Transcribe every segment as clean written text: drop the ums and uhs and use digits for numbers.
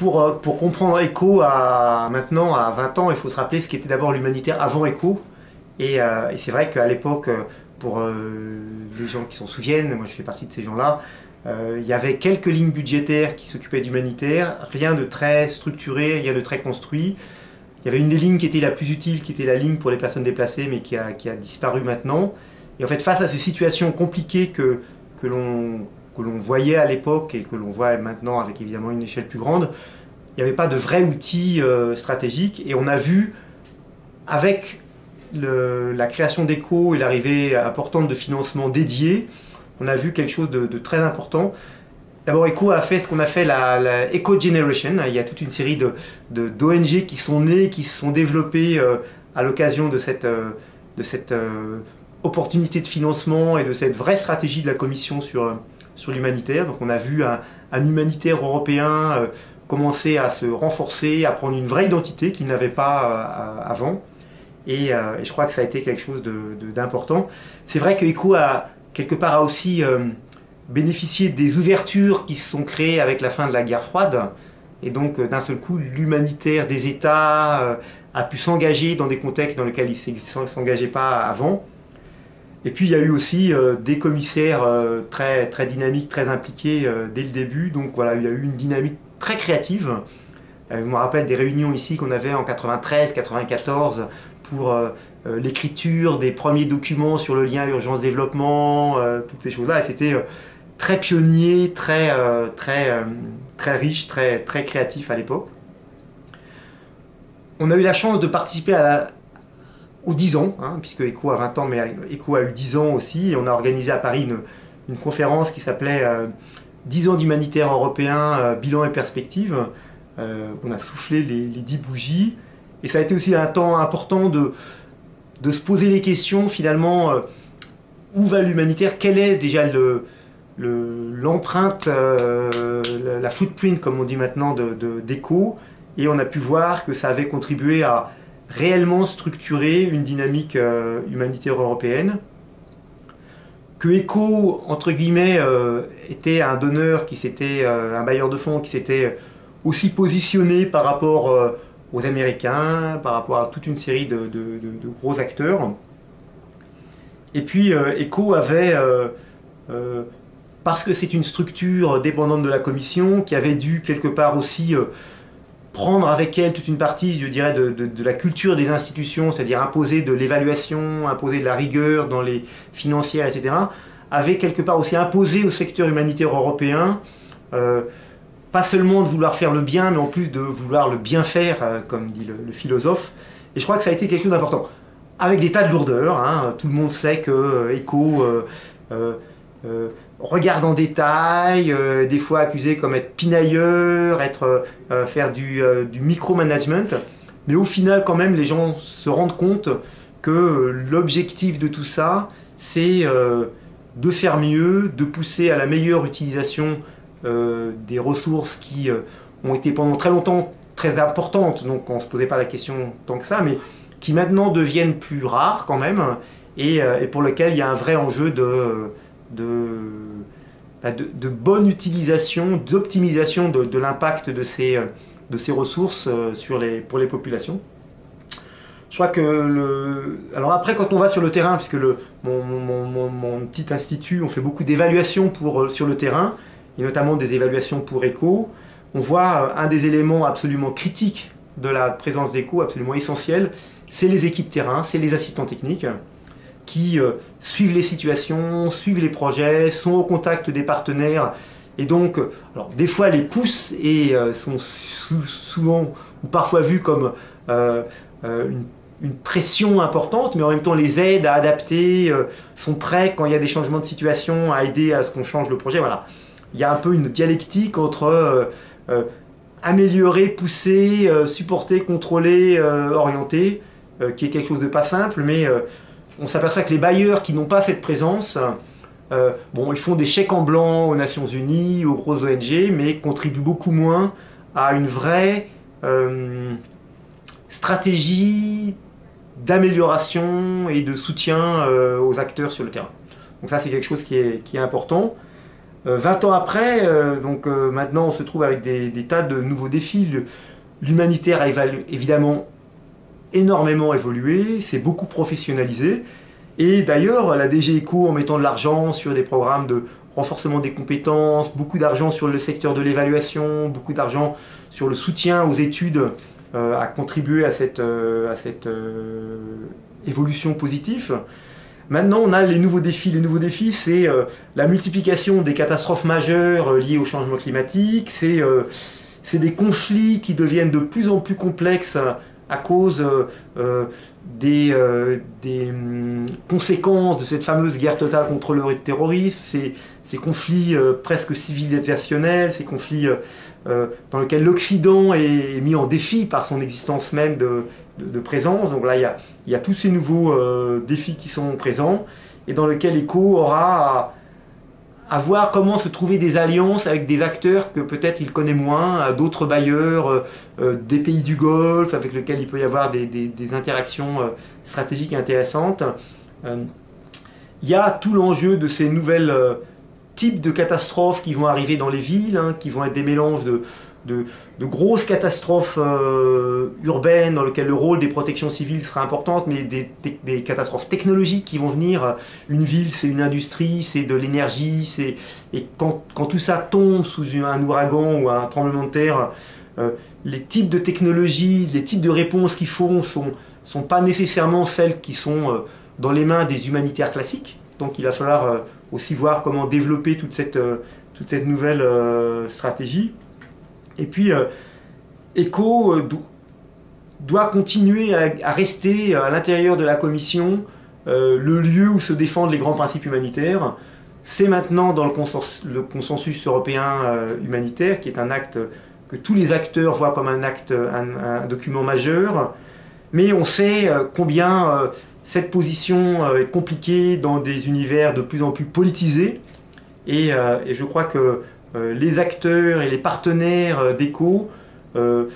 pour comprendre ECHO maintenant à 20 ans, il faut se rappeler ce qu'était d'abord l'humanitaire avant ECHO. Et c'est vrai qu'à l'époque, pour les gens qui s'en souviennent, moi je fais partie de ces gens-là, il y avait quelques lignes budgétaires qui s'occupaient d'humanitaire, rien de très structuré, rien de très construit. Il y avait une des lignes qui était la plus utile, qui était la ligne pour les personnes déplacées, mais qui a disparu maintenant. Et en fait, face à ces situations compliquées que l'on voyait à l'époque et que l'on voit maintenant avec évidemment une échelle plus grande, il n'y avait pas de vrai outil stratégique. Et on a vu, avec la création d'ECHO et l'arrivée importante de financements dédiés, on a vu quelque chose de très important. D'abord, ECHO a fait ce qu'on a fait la Echo Generation. Il y a toute une série d'ONG qui sont nées, qui se sont développées à l'occasion de cette opportunité de financement et de cette vraie stratégie de la Commission sur l'humanitaire. Donc on a vu un humanitaire européen commencer à se renforcer, à prendre une vraie identité qu'il n'avait pas avant. Et je crois que ça a été quelque chose d'important. C'est vrai que ECHO a quelque part a aussi bénéficié des ouvertures qui se sont créées avec la fin de la guerre froide. Et donc d'un seul coup, l'humanitaire des États a pu s'engager dans des contextes dans lesquels il ne s'engageait pas avant. Et puis il y a eu aussi des commissaires très dynamiques, très impliqués dès le début. Donc voilà, il y a eu une dynamique très créative. Je me rappelle des réunions ici qu'on avait en 93, 94 pour l'écriture des premiers documents sur le lien urgence-développement, toutes ces choses-là. Et c'était très pionnier, très riche, très créatif à l'époque. On a eu la chance de participer aux 10 ans, hein, puisque ECHO a 20 ans, mais ECHO a eu 10 ans aussi. Et on a organisé à Paris une conférence qui s'appelait 10 ans d'humanitaire européen, bilan et perspective. On a soufflé les 10 bougies. Et ça a été aussi un temps important de se poser les questions, finalement, où va l'humanitaire? Quelle est déjà l'empreinte, la footprint, comme on dit maintenant, d'ECHO? Et on a pu voir que ça avait contribué à réellement structurer une dynamique humanitaire européenne. Que ECHO, entre guillemets, était un donneur, un bailleur de fonds qui s'était aussi positionné par rapport aux Américains, par rapport à toute une série de gros acteurs. Et puis ECHO avait, parce que c'est une structure dépendante de la Commission, qui avait dû quelque part aussi prendre avec elle toute une partie, je dirais, de la culture des institutions, c'est-à-dire imposer de l'évaluation, imposer de la rigueur dans les financières, etc., avait quelque part aussi imposé au secteur humanitaire européen pas seulement de vouloir faire le bien, mais en plus de vouloir le bien faire, comme dit le philosophe. Et je crois que ça a été quelque chose d'important. Avec des tas de lourdeurs, hein. Tout le monde sait que ECHO regarde en détail, des fois accusé comme être pinailleur, faire du micromanagement. Mais au final, quand même, les gens se rendent compte que l'objectif de tout ça, c'est de faire mieux, de pousser à la meilleure utilisation des ressources qui ont été pendant très longtemps très importantes, donc on ne se posait pas la question tant que ça, mais qui maintenant deviennent plus rares quand même, et pour lesquelles il y a un vrai enjeu de bonne utilisation, d'optimisation de l'impact de ces ressources pour les populations. Je crois que alors après, quand on va sur le terrain, puisque mon petit institut, on fait beaucoup d'évaluations sur le terrain, et notamment des évaluations pour ECHO, on voit un des éléments absolument critiques de la présence d'ECHO, absolument essentiel, c'est les équipes terrain, c'est les assistants techniques qui suivent les situations, suivent les projets, sont au contact des partenaires, et donc, alors, des fois les poussent et sont souvent ou parfois vus comme une pression importante, mais en même temps les aident à adapter, sont prêts quand il y a des changements de situation à aider à ce qu'on change le projet. Voilà. Il y a un peu une dialectique entre améliorer, pousser, supporter, contrôler, orienter, qui est quelque chose de pas simple, mais on s'aperçoit que les bailleurs qui n'ont pas cette présence, bon, ils font des chèques en blanc aux Nations Unies, aux grosses ONG, mais contribuent beaucoup moins à une vraie stratégie d'amélioration et de soutien aux acteurs sur le terrain. Donc ça, c'est quelque chose qui est important. 20 ans après, maintenant on se trouve avec des tas de nouveaux défis. L'humanitaire a évidemment énormément évolué, c'est beaucoup professionnalisé. Et d'ailleurs, la DG ECO, en mettant de l'argent sur des programmes de renforcement des compétences, beaucoup d'argent sur le secteur de l'évaluation, beaucoup d'argent sur le soutien aux études, a contribué à cette évolution positive. Maintenant, on a les nouveaux défis. Les nouveaux défis, c'est la multiplication des catastrophes majeures liées au changement climatique, c'est des conflits qui deviennent de plus en plus complexes à cause des conséquences de cette fameuse guerre totale contre le terrorisme, ces conflits presque civilisationnels, ces conflits dans lesquels l'Occident est mis en défi par son existence même de présence. Donc là, il y a tous ces nouveaux défis qui sont présents et dans lesquels ECO aura à voir comment se trouver des alliances avec des acteurs que peut-être il connaît moins, d'autres bailleurs, des pays du Golfe avec lesquels il peut y avoir des interactions stratégiques intéressantes. Il y a tout l'enjeu de ces nouvelles types de catastrophes qui vont arriver dans les villes, hein, qui vont être des mélanges de grosses catastrophes urbaines dans lesquelles le rôle des protections civiles sera important, mais des catastrophes technologiques qui vont venir. Une ville, c'est une industrie, c'est de l'énergie, et quand tout ça tombe sous un ouragan ou un tremblement de terre, les types de technologies, les types de réponses qu'ils font sont pas nécessairement celles qui sont dans les mains des humanitaires classiques. Donc il va falloir aussi voir comment développer toute cette nouvelle stratégie. Et puis, ECO doit continuer à rester à l'intérieur de la Commission le lieu où se défendent les grands principes humanitaires. C'est maintenant dans le consensus européen humanitaire, qui est un acte que tous les acteurs voient comme un document majeur. Mais on sait combien cette position est compliquée dans des univers de plus en plus politisés. Et je crois que les acteurs et les partenaires d'ECO, je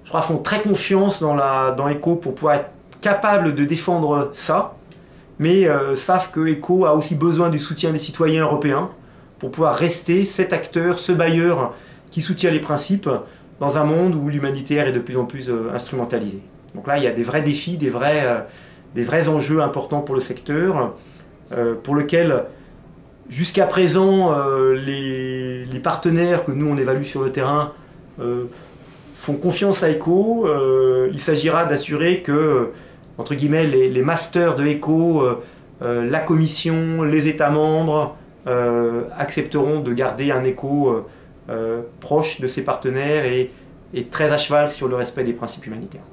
crois, font très confiance dans ECO pour pouvoir être capable de défendre ça, mais savent que ECO a aussi besoin du soutien des citoyens européens pour pouvoir rester cet acteur, ce bailleur qui soutient les principes dans un monde où l'humanitaire est de plus en plus instrumentalisé. Donc là, il y a des vrais défis, des vrais enjeux importants pour le secteur, pour lequel jusqu'à présent, les partenaires que nous on évalue sur le terrain font confiance à ECO. Il s'agira d'assurer que, entre guillemets, les masters de ECO, la Commission, les États membres accepteront de garder un ECO proche de ses partenaires et très à cheval sur le respect des principes humanitaires.